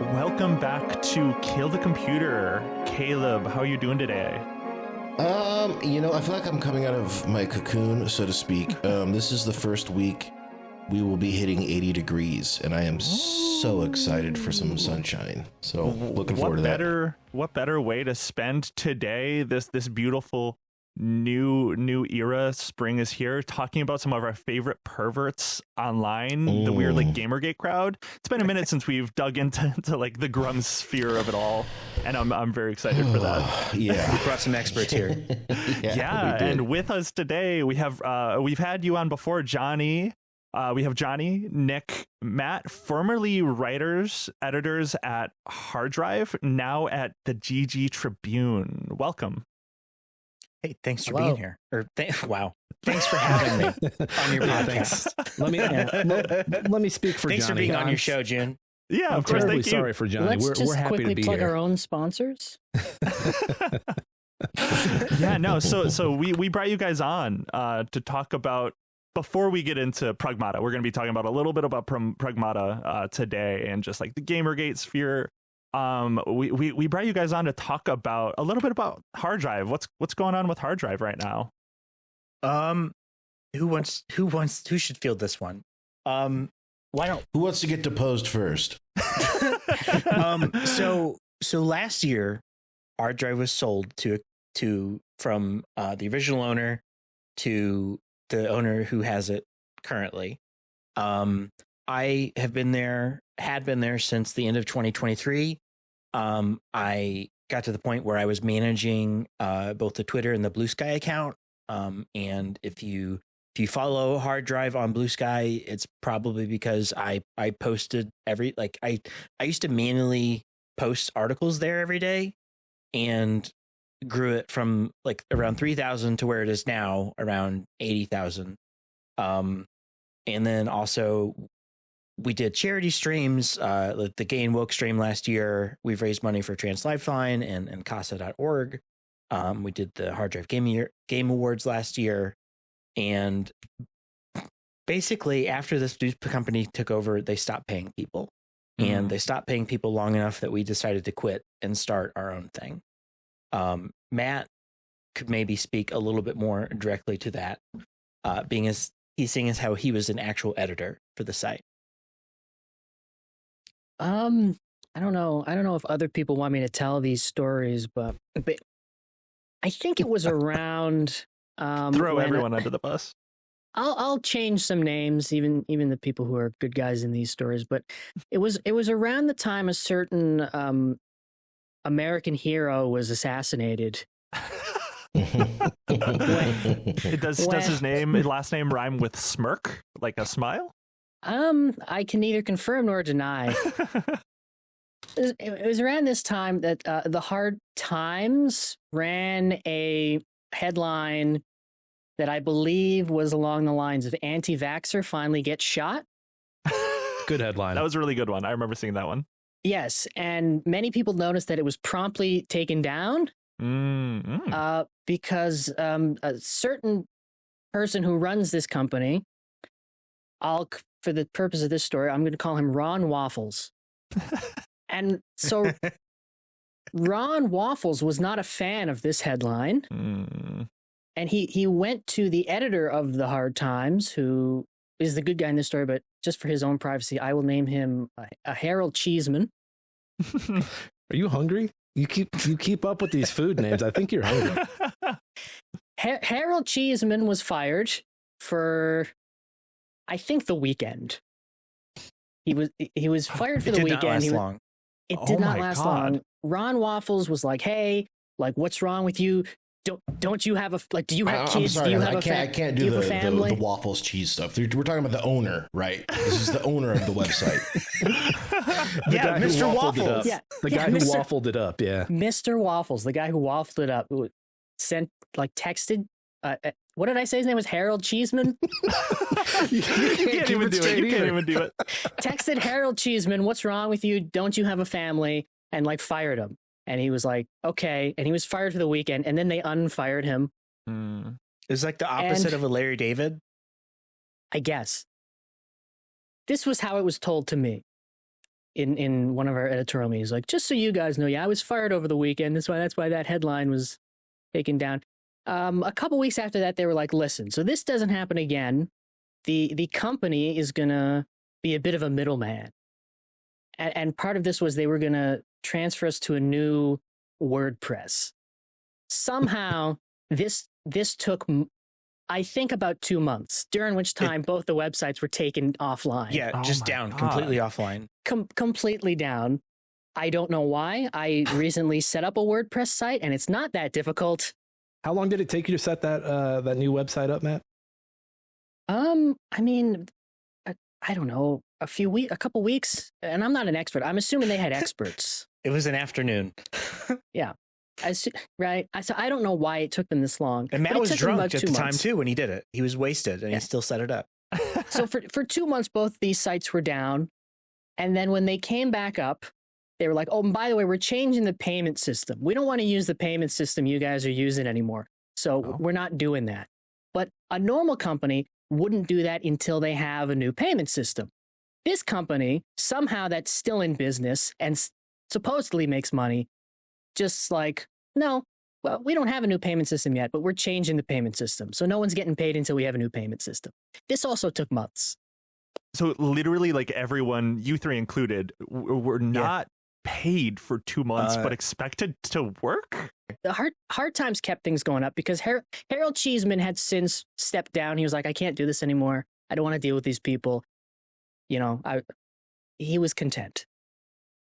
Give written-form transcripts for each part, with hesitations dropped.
Welcome back to Kill the Computer. Caleb, how are you doing today? I feel like I'm coming out of my cocoon, so to speak. This is the first week we will be hitting 80 degrees, and I am so excited for some sunshine. So looking forward to that. What better way to spend today, this beautiful new era? Spring is here, talking about some of our favorite perverts online, the weird Gamergate crowd. It's been a minute since we've dug into like the grum sphere of it all, and I'm very excited for that. Yeah, we brought some experts here. yeah, and with us today we have we've had you on before, Johnny. We have Johnny, Nick, Matt, formerly writers, editors at Hard Drive, now at the GG Tribune. Welcome. Hey, thanks for being here. Wow. Thanks for having me on your podcast. Let me speak for Thanks Johnny. for being on your show, June. Yeah, I'm of course. terribly Thank you. sorry for Johnny. Let's just we're happy quickly to be plug here. our own sponsors. Yeah, no. So we brought you guys on to talk about, before we get into Pragmata, we're going to be talking about a little bit about Pragmata today, and just like the Gamergate sphere. We brought you guys on to talk about a little bit about Hard Drive. What's going on with Hard Drive right now? Who should field this one? Why don't Who wants to get deposed first? so last year Hard Drive was sold from the original owner to the owner who has it currently. I had been there since the end of 2023. I got to the point where I was managing both the Twitter and the Blue Sky account. And if you follow Hard Drive on Blue Sky, it's probably because I posted I used to manually post articles there every day, and grew it from like around 3,000 to where it is now around 80,000. And then also we did charity streams, the Gay and Woke stream last year. We've raised money for Trans Lifeline and CASA.org. We did the Hard Drive Game Awards last year. And basically after this company took over, they stopped paying people. And they stopped paying people long enough that we decided to quit and start our own thing. Matt could maybe speak a little bit more directly to that, seeing as how he was an actual editor for the site. I don't know if other people want me to tell these stories, but I think it was around Throw everyone under the bus. I'll change some names, even the people who are good guys in these stories, but it was around the time a certain American hero was assassinated. Does his last name rhyme with smirk, like a smile? I can neither confirm nor deny. It was around this time that the Hard Times ran a headline that I believe was along the lines of "Anti-vaxxer finally gets shot." Good headline. That was a really good one. I remember seeing that one. Yes, and many people noticed that it was promptly taken down because a certain person who runs this company, for the purpose of this story, I'm going to call him Ron Waffles. And so Ron Waffles was not a fan of this headline. And he went to the editor of the Hard Times, who is the good guy in this story, but just for his own privacy, I will name him a Harold Cheeseman. Are you hungry? You keep up with these food names. I think you're hungry. Harold Cheeseman was fired for, I think, the weekend. He was fired for the weekend. It did not last long. It did not last long. Ron Waffles was like, "Hey, like, what's wrong with you? Don't you have do you have kids? I'm sorry, do you have I can't do the waffles cheese stuff. We're talking about the owner, right? This is the owner of the website. Yeah, Mr. Waffles. Yeah, The guy who waffled it up, yeah. Mr. Waffles, the guy who waffled it up, texted. What did I say? His name was Harold Cheeseman. You can't even do it. Texted Harold Cheeseman, "What's wrong with you? Don't you have a family?" And fired him. And he was like, "Okay." And he was fired for the weekend. And then they unfired him. It was like the opposite of a Larry David. I guess. This was how it was told to me. in one of our editorial meetings, like, just so you guys know, yeah, I was fired over the weekend. That's why that headline was taken down. A couple weeks after that, they were like, listen, so this doesn't happen again. The company is gonna be a bit of a middleman, and part of this was they were gonna transfer us to a new WordPress. Somehow this took, I think, about 2 months, during which time both the websites were taken offline. Yeah, Oh just my down, God. completely offline. Completely down. I don't know why. I recently set up a WordPress site, and it's not that difficult. How long did it take you to set that new website up, Matt? I mean, I don't know, a couple weeks, and I'm not an expert. I'm assuming they had experts. It was an afternoon. Right. So I don't know why it took them this long. And Matt but it was took them drunk about at 2 the time months. too when he did it. He was wasted and Yeah. he still set it up. So for 2 months, both these sites were down. And then when they came back up, they were like, oh, and by the way, we're changing the payment system. We don't want to use the payment system you guys are using anymore. So we're not doing that. But a normal company wouldn't do that until they have a new payment system. This company, somehow that's still in business and supposedly makes money, just like, no, well, we don't have a new payment system yet, but we're changing the payment system. So no one's getting paid until we have a new payment system. This also took months. So literally, like everyone, you three included, were not paid for 2 months, but expected to work. The hard times kept things going up because Harold Cheeseman had since stepped down. He was like, I can't do this anymore. I don't want to deal with these people. You know, he was content,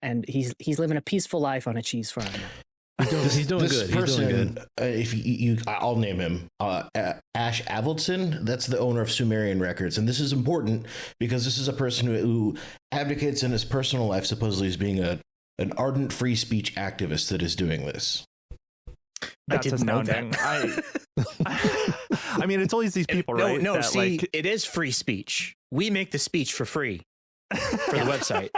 and he's living a peaceful life on a cheese farm now. He's doing This good. person, He's doing good. if I'll name him, Ash Avildsen. That's the owner of Sumerian Records, and this is important because this is a person who advocates in his personal life supposedly as being an ardent free speech activist that is doing this. That's didn't know astounding. that. I mean, it's always these people, right? No, that, see, like, it is free speech. We make the speech for free for the website.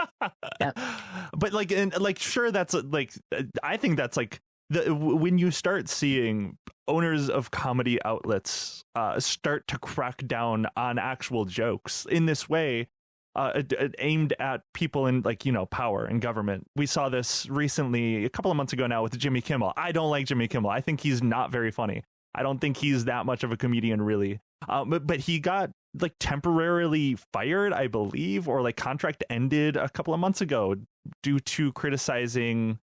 But like, and like, sure, that's like, I think that's like when you start seeing owners of comedy outlets start to crack down on actual jokes in this way, aimed at people in, like, you know, power and government. We saw this recently a couple of months ago now with Jimmy Kimmel. I don't like Jimmy Kimmel. I think he's not very funny. I don't think he's that much of a comedian, really. But he got like temporarily fired, I believe, or like contract ended a couple of months ago due to criticizing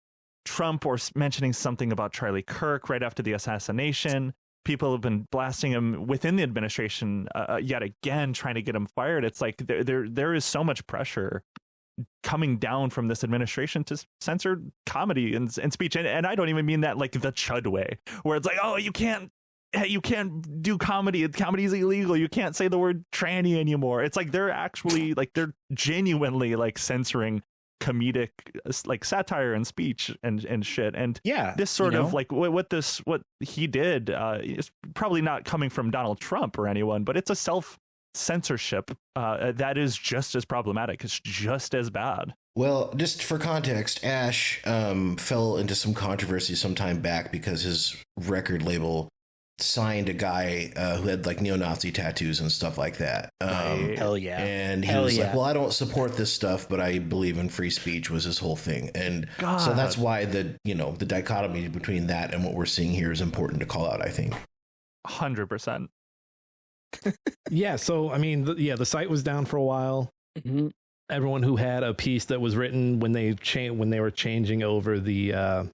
Trump or mentioning something about Charlie Kirk right after the assassination. People have been blasting him within the administration yet again, trying to get him fired. It's like there is so much pressure coming down from this administration to censor comedy and speech. And I don't even mean that like the Chud way, where it's like, oh, you can't do comedy. Comedy is illegal. You can't say the word tranny anymore. It's like they're actually like they're genuinely like censoring comedic like satire and speech and shit. And Yeah, this sort you know? of like what he did is probably not coming from Donald Trump or anyone, but it's a self censorship that is just as problematic. It's just as bad. Well, just for context, Ash fell into some controversy some time back because his record label signed a guy who had like neo-Nazi tattoos and stuff like that. Hell yeah. And he Hell was yeah. like, well, I don't support this stuff, but I believe in free speech was his whole thing. And God. so that's why the dichotomy between that and what we're seeing here is important to call out, I think. 100%. Yeah. So, I mean, the site was down for a while. Mhm. Everyone who had a piece that was written when they were changing over the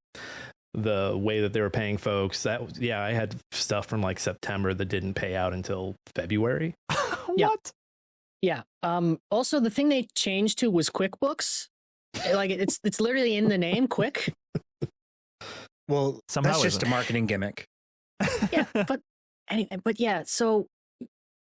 way that they were paying folks, I had stuff from like September that didn't pay out until February. Yeah. What? Yeah. Also, the thing they changed to was QuickBooks. Like it's literally in the name, Quick. Well, Somehow that's just isn't. a marketing gimmick. Yeah, but anyway, so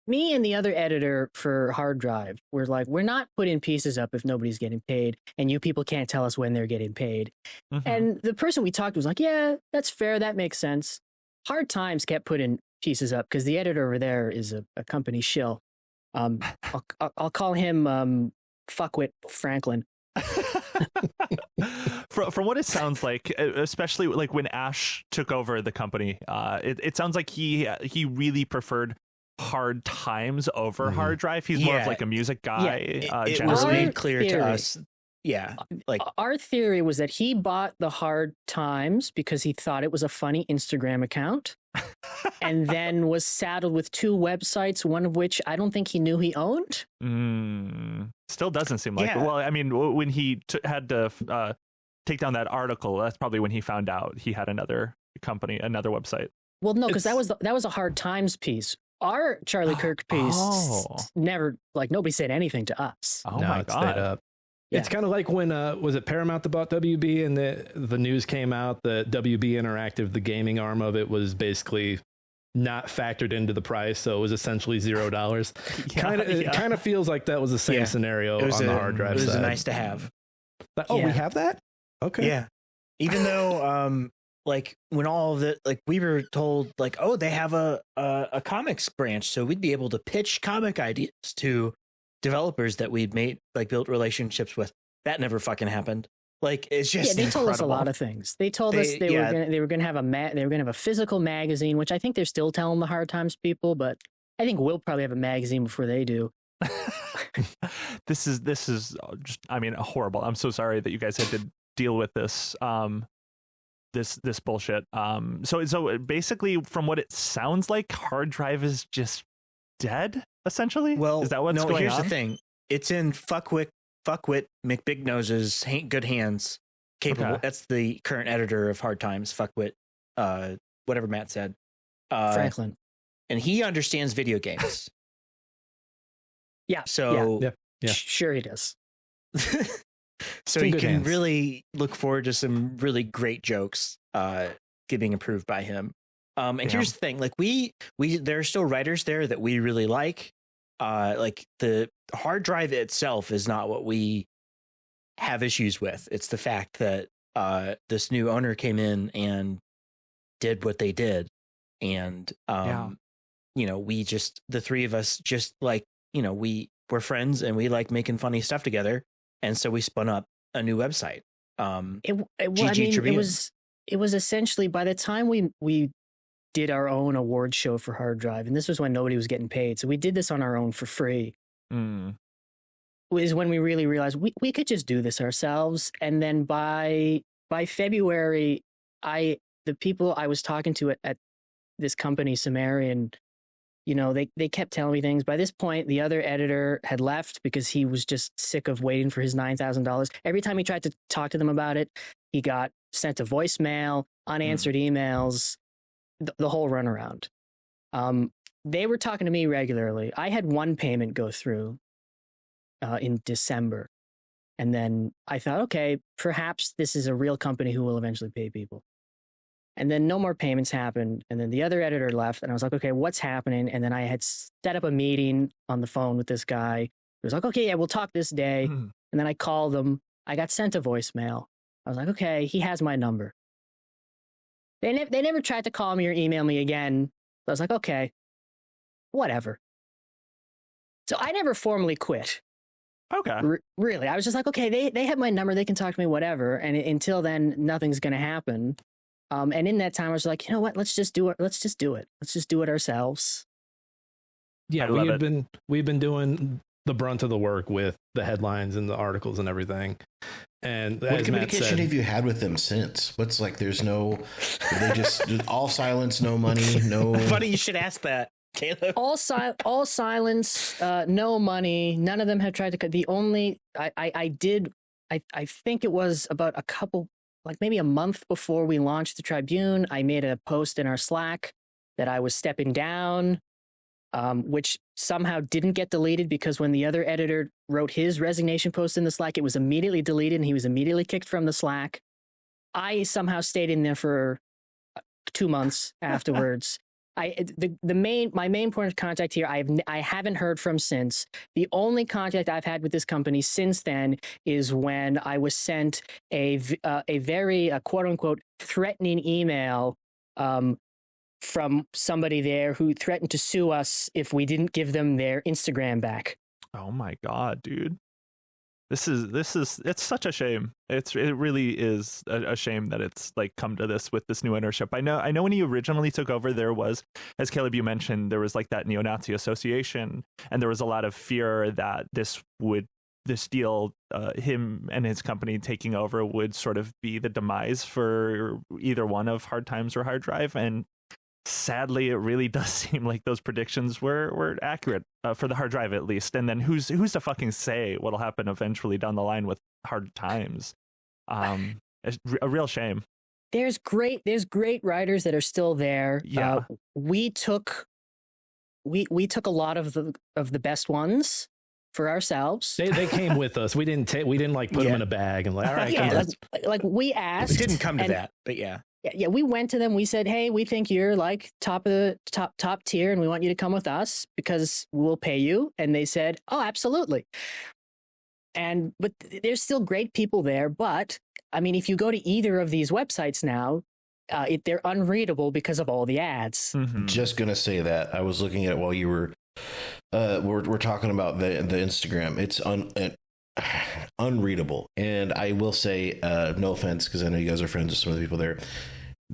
me and the other editor for Hard Drive were like, we're not putting pieces up if nobody's getting paid, and you people can't tell us when they're getting paid. Mhm. And the person we talked to was like, yeah, that's fair, that makes sense. Hard Times kept putting pieces up because the editor over there is a company shill. I'll call him Fuckwit Franklin. From what it sounds like, especially like when Ash took over the company, it sounds like he really preferred Hard Times over Hard Drive. He's more of Yeah. like a music guy. It was generally. made clear to Theory. us yeah, like Our theory was that he bought the Hard Times because he thought it was a funny Instagram account, and then was saddled with 2 websites, one of which I don't think he knew he owned. Still doesn't seem like it. Yeah. Well, I mean, when he had to take down that article, that's probably when he found out he had another company, another website. Well, no, because that was a Hard Times piece. Our Charlie Kirk piece never, like, nobody said anything to us. Oh no, my it god! stayed up. Yeah. It's kind of like when was it Paramount that bought WB, and the news came out that WB Interactive, the gaming arm of it, was basically not factored into the price, so it was essentially $0. It kind of feels like that was the same scenario on the hard drive It was side. nice to have. We have that. Okay. Yeah. Even though, like when all of the, like we were told like, oh, they have a comics branch, so we'd be able to pitch comic ideas to developers that we'd built relationships with. That never fucking happened. Like, it's just they told us a incredible. lot of things. They told us they were gonna have a physical magazine, which I think they're still telling the Hard Times people, but I think we'll probably have a magazine before they do. This is just, I mean, horrible. I'm so sorry that you guys had to deal with this this bullshit. So basically, from what it sounds like, Hard Drive is just dead, essentially. Well, is that what's going on? Here's the thing. It's in fuckwit McBignose's good hands. Capable. Okay. That's the current editor of Hard Times. Fuckwit. Whatever Matt said. Franklin. And he understands video games. Yeah. So Yeah. Sure he does. so in you good can hands. really look forward to some really great jokes getting approved by him. And here's the thing, like we there are still writers there that we really like. Like the hard drive itself is not what we have issues with. It's the fact that this new owner came in and did what they did. And you know, we just, the three of us just like, you know, we're friends and we like making funny stuff together. And so we spun up a new website. It was essentially, by the time we did our own award show for Hard Drive, and this was when nobody was getting paid, so we did this on our own for free. Is when we really realized we could just do this ourselves. And then by February, the people I was talking to at this company, Sumerian, you know, they kept telling me things. By this point, the other editor had left because he was just sick of waiting for his $9,000. Every time he tried to talk to them about it, he got sent a voicemail, unanswered emails, the whole runaround. They were talking to me regularly. I had one payment go through in December. And then I thought, okay, perhaps this is a real company who will eventually pay people. And then no more payments happened. And then the other editor left. And I was like, okay, what's happening? And then I had set up a meeting on the phone with this guy. He was like, okay, yeah, we'll talk this day. And then I called him. I got sent a voicemail. I was like, okay, he has my number. They never tried to call me or email me again. So I was like, okay, whatever. So I never formally quit. Okay. Really, I was just like, okay, they have my number. They can talk to me, whatever. And until then, nothing's going to happen. And in that time, I was like, you know what? Let's just do it. Let's just do it ourselves. Yeah, we've been doing the brunt of the work with the headlines and the articles and everything. And What as Matt communication said, have you had with them since? What's like? There's no. They just all silence, no money, no. Funny you should ask that, Caleb. All silence, no money. None of them had tried to. The only I think it was about a couple, like maybe a month before we launched the Tribune, I made a post in our Slack that I was stepping down, which somehow didn't get deleted because when the other editor wrote his resignation post in the Slack, it was immediately deleted and he was immediately kicked from the Slack. I somehow stayed in there for 2 months afterwards. My main point of contact here, I haven't heard from since. The only contact I've had with this company since then is when I was sent a very quote unquote threatening email from somebody there who threatened to sue us if we didn't give them their Instagram back. Oh my god, dude. This is it's such a shame. It really is a shame that it's like come to this with this new ownership. I know when he originally took over, there was, as Caleb, you mentioned, there was like that neo-Nazi association, and there was a lot of fear that this would this deal, him and his company taking over, would sort of be the demise for either one of Hard Times or Hard Drive. And sadly, it really does seem like those predictions were accurate, for the Hard Drive at least. And then who's to fucking say what'll happen eventually down the line with Hard Times? It's a real shame. There's great writers that are still there. Yeah. We took a lot of the best ones for ourselves. They came with us. We didn't like put them in a bag and like, all right, come on. Like we asked. It didn't come to that, but yeah. Yeah, we went to them. We said, "Hey, we think you're like top tier, and we want you to come with us because we'll pay you." And they said, "Oh, absolutely." But there's still great people there. But I mean, if you go to either of these websites now, they're unreadable because of all the ads. Mm-hmm. Just gonna say that I was looking at it while you were we're talking about the Instagram. It's unreadable, and I will say, no offense, because I know you guys are friends with some of the people there.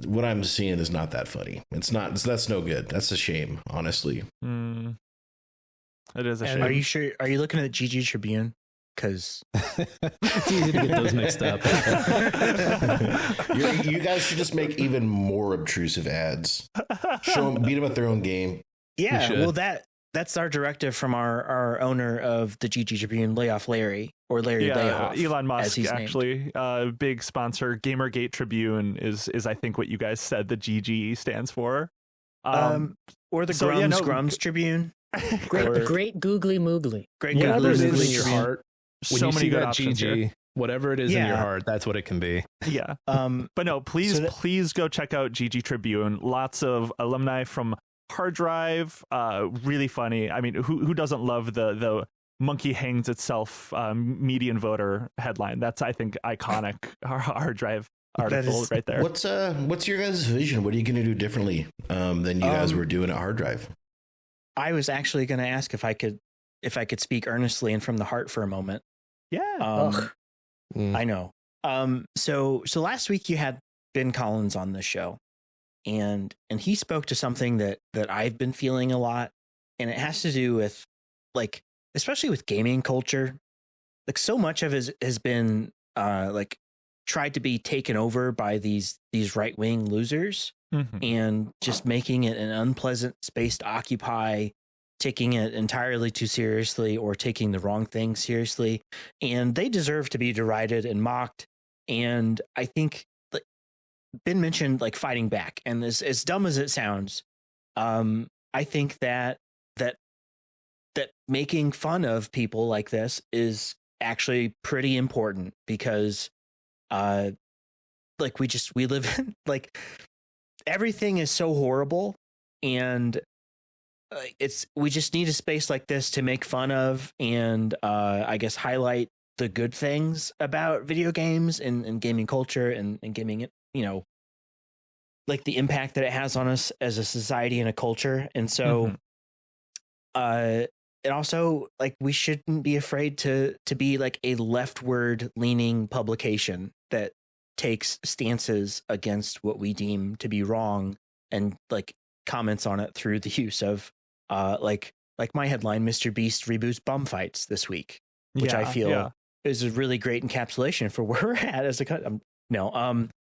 What I'm seeing is not that funny. It's not. That's no good. That's a shame, honestly. It is a shame. Are you sure? Are you looking at the GG Tribune? Because it's easy to get those mixed up. You guys should just make even more obtrusive ads. Show them, beat them at their own game. Yeah, well, that's our directive from our owner of the GG Tribune, Layoff Larry, or Larry Layoff. Elon Musk, as actually, big sponsor. Gamergate Tribune is I think what you guys said the GG stands for. Or the Grums Tribune. Great googly moogly. Great whatever it is in your Tribune. heart. When So you many see good that options GG, here. whatever it is in your heart, that's what it can be. Yeah. But no, please go check out GG Tribune. Lots of alumni from Hard Drive. Really funny. I mean, who doesn't love the monkey hangs itself median voter headline? That's, I think, iconic. Hard Drive article right there. What's your guys' vision? What are you going to do differently than you guys were doing at Hard Drive? I was actually going to ask if I could speak earnestly and from the heart for a moment. Yeah. I know. So last week you had Ben Collins on the show, and he spoke to something that I've been feeling a lot, and it has to do with, like, especially with gaming culture. Like, so much of it has been like tried to be taken over by these right-wing losers, and just making it an unpleasant space to occupy, taking it entirely too seriously or taking the wrong thing seriously. And they deserve to be derided and mocked. And I think, like Ben mentioned, like, fighting back. And as dumb as it sounds, I think that making fun of people like this is actually pretty important, because like we live in, like, everything is so horrible, and we just need a space like this to make fun of and I guess highlight the good things about video games and gaming culture and gaming, like the impact that it has on us as a society and a culture. And so it also, like, we shouldn't be afraid to be like a leftward leaning publication that takes stances against what we deem to be wrong and, like, comments on it through the use of like my headline, Mr. Beast reboots bum fights this week, which I feel is a really great encapsulation for where we're at as a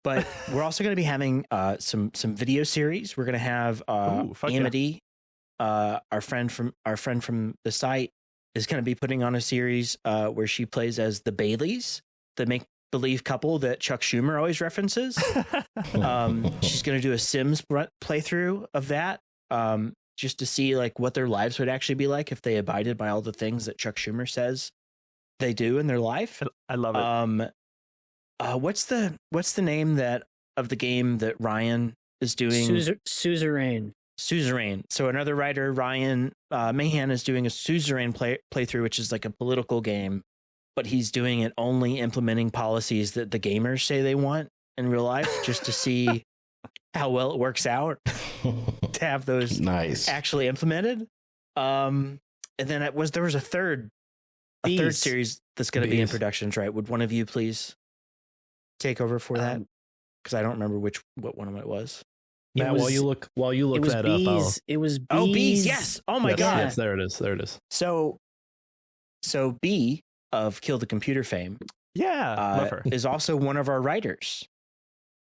but we're also going to be having some video series. We're going to have Amity, our friend from the site, is going to be putting on a series where she plays as the Baileys, the make believe couple that Chuck Schumer always references. She's going to do a Sims playthrough of that, just to see, like, what their lives would actually be like if they abided by all the things that Chuck Schumer says they do in their life. I love it. What's the name of the game that Ryan is doing? Suzerain. So another writer, Ryan Mahan, is doing a Suzerain playthrough, which is like a political game, but he's doing it only implementing policies that the gamers say they want in real life, just to see how well it works out to have those actually implemented. And then there was a third series that's going to be in production, right? Would one of you please take over for that? Because I don't remember what one of it was. Matt, while you look that up, it was bees. Oh, bees! Yes. Oh my god! Yes, there it is. So B of Kill the Computer fame, Yeah, love her. is also one of our writers,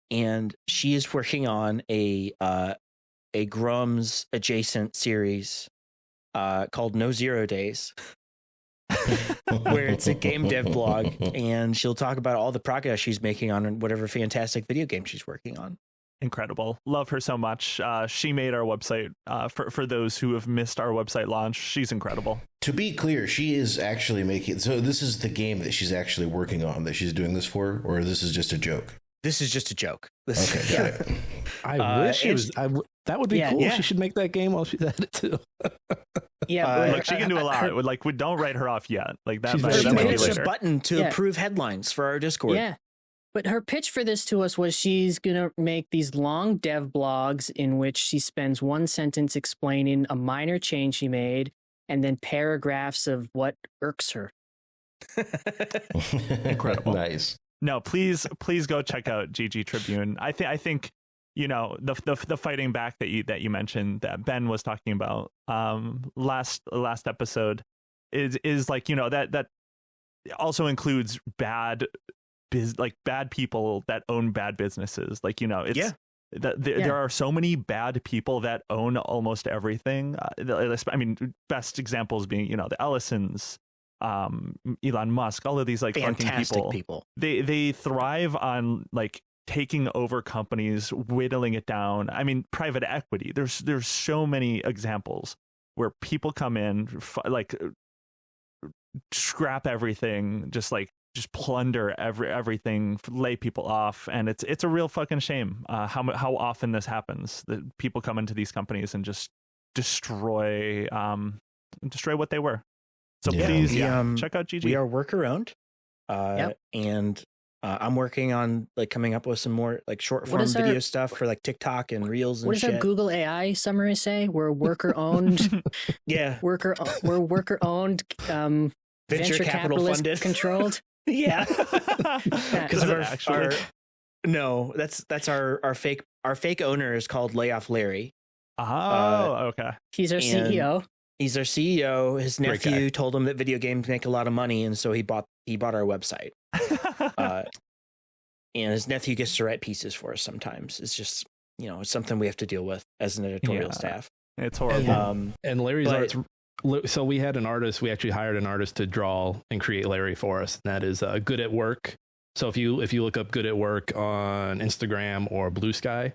and she is working on a Grums adjacent series called No Zero Days, where it's a game dev blog, and she'll talk about all the progress she's making on whatever fantastic video game she's working on. Incredible. Love her so much. She made our website. For those who have missed our website launch, she's incredible. To be clear, she is actually making. So this is the game that she's actually working on that she's doing this for, or this is just a joke? This is just a joke. Okay, got it. I wish it was. That would be cool. yeah. She should make that game while she's at it too. Yeah, Like she can do a lot. Like we don't write her off yet. Like that. She's Might, very that might be Push a later. button to Yeah. approve headlines for our Discord. Yeah. But her pitch for this to us was she's going to make these long dev blogs in which she spends one sentence explaining a minor change she made and then paragraphs of what irks her. Incredible. Nice. No, please go check out GG Tribune. I think you know the fighting back that you mentioned that Ben was talking about last episode is like, you know, that also includes bad people that own bad businesses. Like, you know, it's there are so many bad people that own almost everything. I mean, best examples being, you know, the Ellisons, Elon Musk, all of these like Fantastic fucking people. They thrive on like taking over companies, whittling it down. I mean, private equity. There's so many examples where people come in, like scrap everything, just plunder everything, lay people off, and it's a real fucking shame how often this happens. That people come into these companies and just destroy what they were. So please, check out GG. We are worker owned, and I'm working on like coming up with some more like short form video stuff for like TikTok and Reels and What does shit. our Google AI summary say? We're worker owned. Yeah, we're worker owned. Venture capital capitalist funded. controlled. Yeah, Is it actually? No, that's our fake owner is called Layoff Larry. Oh, okay. He's our CEO. He's our CEO. His Great nephew guy. told him that video games make a lot of money, and so he bought our website. And his nephew gets to write pieces for us sometimes. It's just, you know, it's something we have to deal with as an editorial staff. It's horrible. And Larry's but- art's. So we had an artist. We actually hired an artist to draw and create Larry for us. And that is Good at Work. So if you look up Good at Work on Instagram or Blue Sky,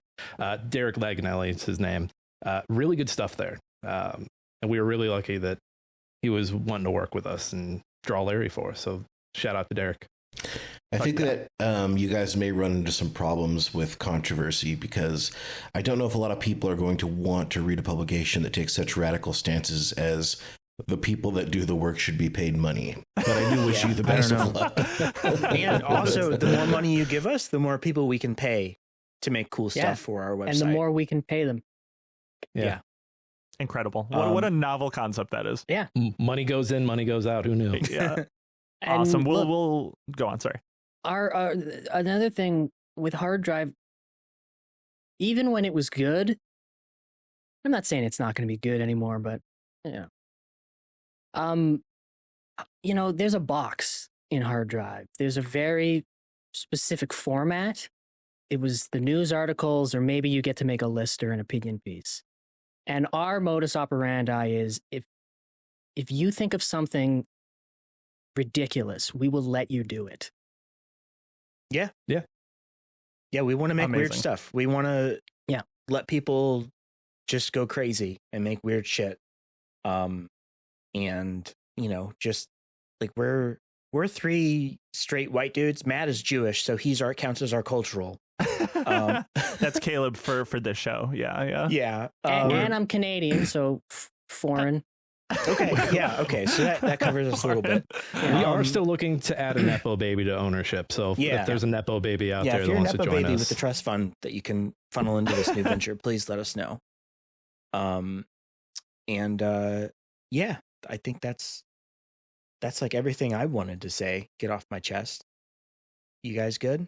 Derek Laganelli is his name. Really good stuff there. And we were really lucky that he was wanting to work with us and draw Larry for us. So shout out to Derek. I think that you guys may run into some problems with controversy because I don't know if a lot of people are going to want to read a publication that takes such radical stances as the people that do the work should be paid money. But I do wish you the best of luck. And also, the more money you give us, the more people we can pay to make cool stuff for our website. And the more we can pay them. Yeah. Incredible. What a novel concept that is. Yeah. Money goes in, money goes out. Who knew? Yeah. And Awesome. look, We'll go on. Sorry. our another thing with hard drive, even when it was good, I'm not saying it's not going to be good anymore, but you know, there's a box in hard drive. There's a very specific format. It was the news articles, or maybe you get to make a list or an opinion piece. And our modus operandi is if you think of something ridiculous, we will let you do it. Yeah, we want to make weird Amazing. stuff. We want to Yeah. let people just go crazy and make weird shit. And you know, just like we're three straight white dudes. Matt is Jewish, so counts as our cultural. That's Caleb for this show. Yeah. Yeah. And I'm Canadian, so foreign. Okay. Yeah. Okay. So that covers us a little bit. We are still looking to add a Nepo baby to ownership. So if there's a Nepo baby out there if that you're a wants to Nepo join baby us, with the trust fund that you can funnel into this new venture, please let us know. Yeah, I think that's like everything I wanted to say. Get off my chest. You guys good?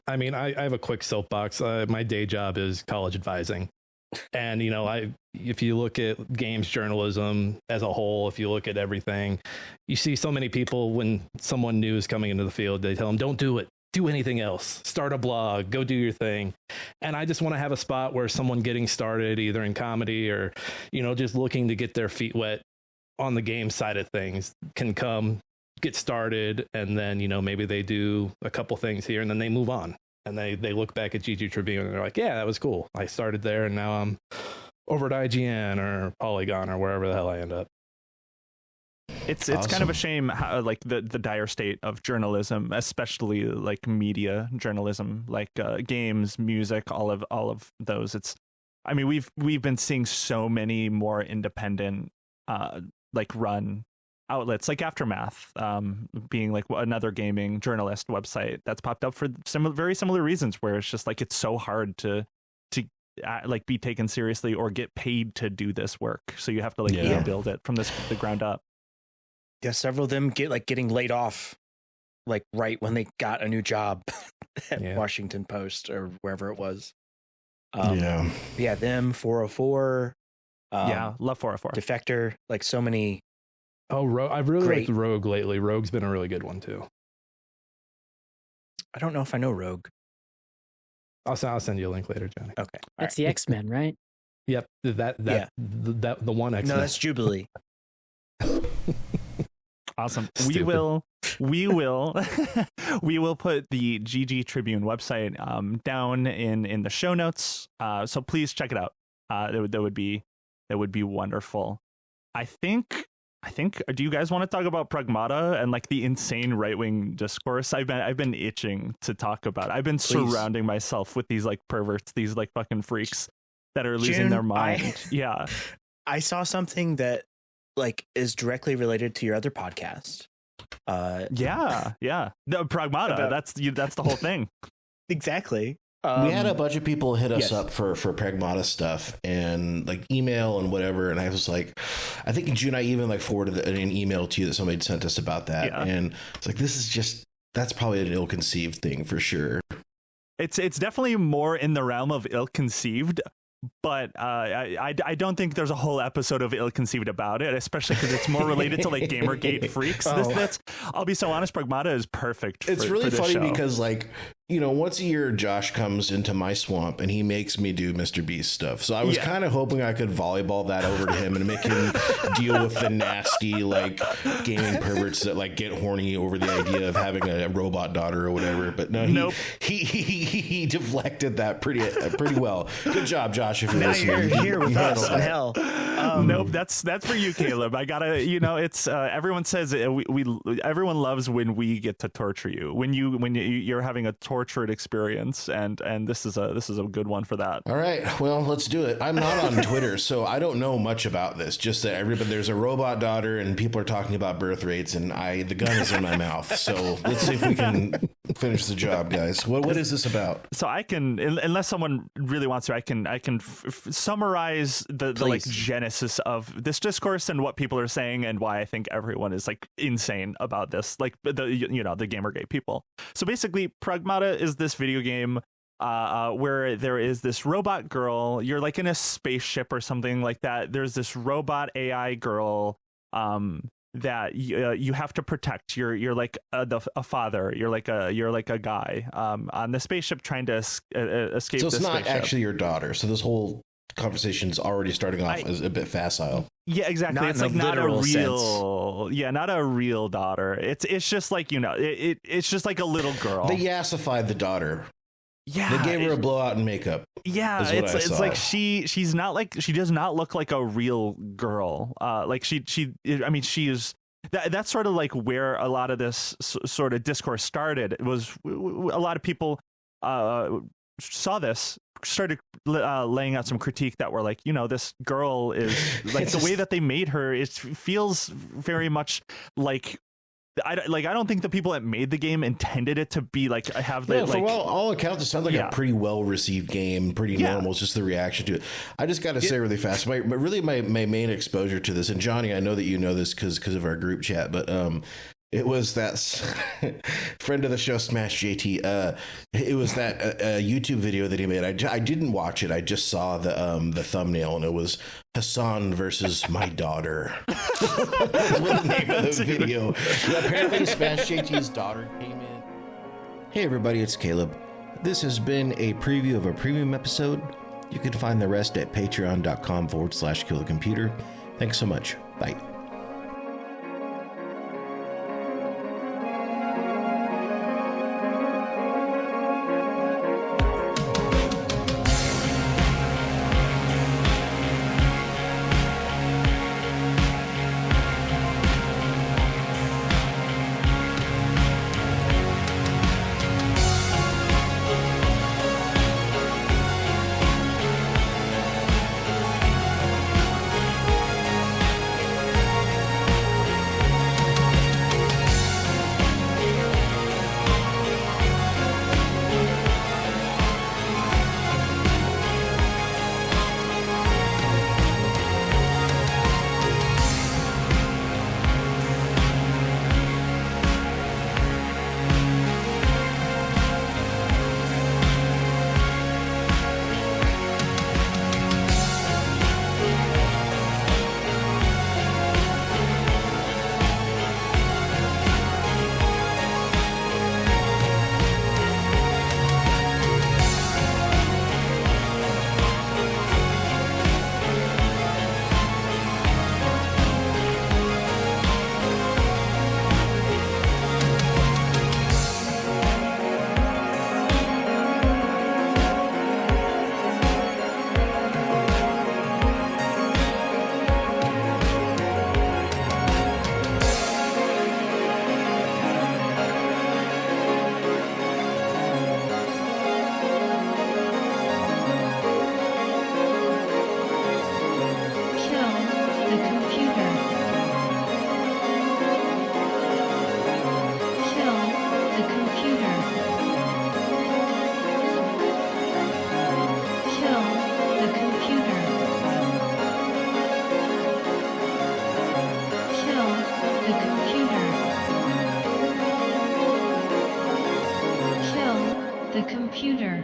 I mean, I have a quick soapbox. My day job is college advising. And, if you look at games journalism as a whole, if you look at everything, you see so many people when someone new is coming into the field, they tell them, don't do it. Do anything else. Start a blog. Go do your thing. And I just want to have a spot where someone getting started, either in comedy or, just looking to get their feet wet on the game side of things, can come, get started, and then, maybe they do a couple things here and then they move on. And they look back at GG Tribune and they're like, yeah, that was cool. I started there and now I'm over at IGN or Polygon or wherever the hell I end up. It's awesome. kind of a shame how, like the dire state of journalism, especially like media journalism, like games, music, all of those. I mean, we've been seeing so many more independent like run outlets, like Aftermath being like another gaming journalist website that's popped up for very similar reasons, where it's just like it's so hard to like be taken seriously or get paid to do this work, so you have to like build it from the ground up. Yeah, several of them getting laid off like right when they got a new job at Washington Post or wherever it was. Them 404. Love 404. Defector, like so many. Oh, I've really liked Rogue lately. Rogue's been a really good one too. I don't know if I know Rogue. I'll send you a link later, Johnny. Okay, That's the X-Men, right? Yep, the one X-Men. No, that's Jubilee. Awesome. Stupid. We will put the GG Tribune website down in the show notes. So please check it out. That would be wonderful. I think. Do you guys want to talk about Pragmata and like the insane right-wing discourse? I've been itching to talk about. I've been surrounding myself with these like perverts, these like fucking freaks that are losing their mind. I saw something that like is directly related to your other podcast. The Pragmata. That's the whole thing. Exactly. We had a bunch of people hit us up for Pragmata stuff and like email and whatever. And I was like, I think in June, I even like forwarded an email to you that somebody sent us about that. Yeah. And it's like, that's probably an ill-conceived thing for sure. It's definitely more in the realm of ill-conceived, but I don't think there's a whole episode of ill-conceived about it, especially because it's more related to like Gamergate freaks. I'll be so honest, Pragmata is perfect. It's really funny because like, once a year, Josh comes into my swamp and he makes me do Mr. Beast stuff. So I was kind of hoping I could volleyball that over to him and make him deal with the nasty, like, gaming perverts that, like, get horny over the idea of having a robot daughter or whatever. But no, he deflected that pretty well. Good job, Josh, if you're listening. You're here with us in hell. Nope, that's for you, Caleb. I gotta, it's everyone says everyone loves when we get to torture you, when you're having a tortured experience, and this is a good one for that. All right, well, let's do it. I'm not on Twitter, so I don't know much about this. Just that there's a robot daughter, and people are talking about birth rates, and the gun is in my mouth. So let's see if we can finish the job, guys. What is this about? So I can, unless someone really wants to, I can summarize the like genesis of this discourse and what people are saying and why I think everyone is like insane about this, like the Gamergate people. So basically, Pragmata is this video game where there is this robot girl. You're like in a spaceship or something like that. There's this robot AI girl that you have to protect. You're like a father. You're like a guy on the spaceship trying to escape. So it's not spaceship. Actually your daughter. So this whole conversation's already starting off as a bit facile. Yeah, exactly. It's like not a real, not a real daughter. It's just like, it's just like a little girl. They yassified the daughter. Yeah, they gave her a blowout in makeup. Yeah, it's like she's not like, she does not look like a real girl. Like she is. That's sort of like where a lot of this sort of discourse started. It was a lot of people saw this, started laying out some critique that were like, this girl is like the way that they made her, it feels very much like I don't think the people that made the game intended it to be like have the for all accounts it sounds like a pretty well received game, pretty normal. It's just the reaction to it. I just got to say really fast, my main exposure to this, and Johnny, I know that you know this because of our group chat, but It was that friend of the show, Smash JT. It was that YouTube video that he made. I didn't watch it. I just saw the thumbnail, and it was Hassan versus my daughter. That's what the name of the video. Yeah, apparently, Smash JT's daughter came in. Hey, everybody, it's Caleb. This has been a preview of a premium episode. You can find the rest at patreon.com/killthecomputer. Thanks so much. Bye. The computer.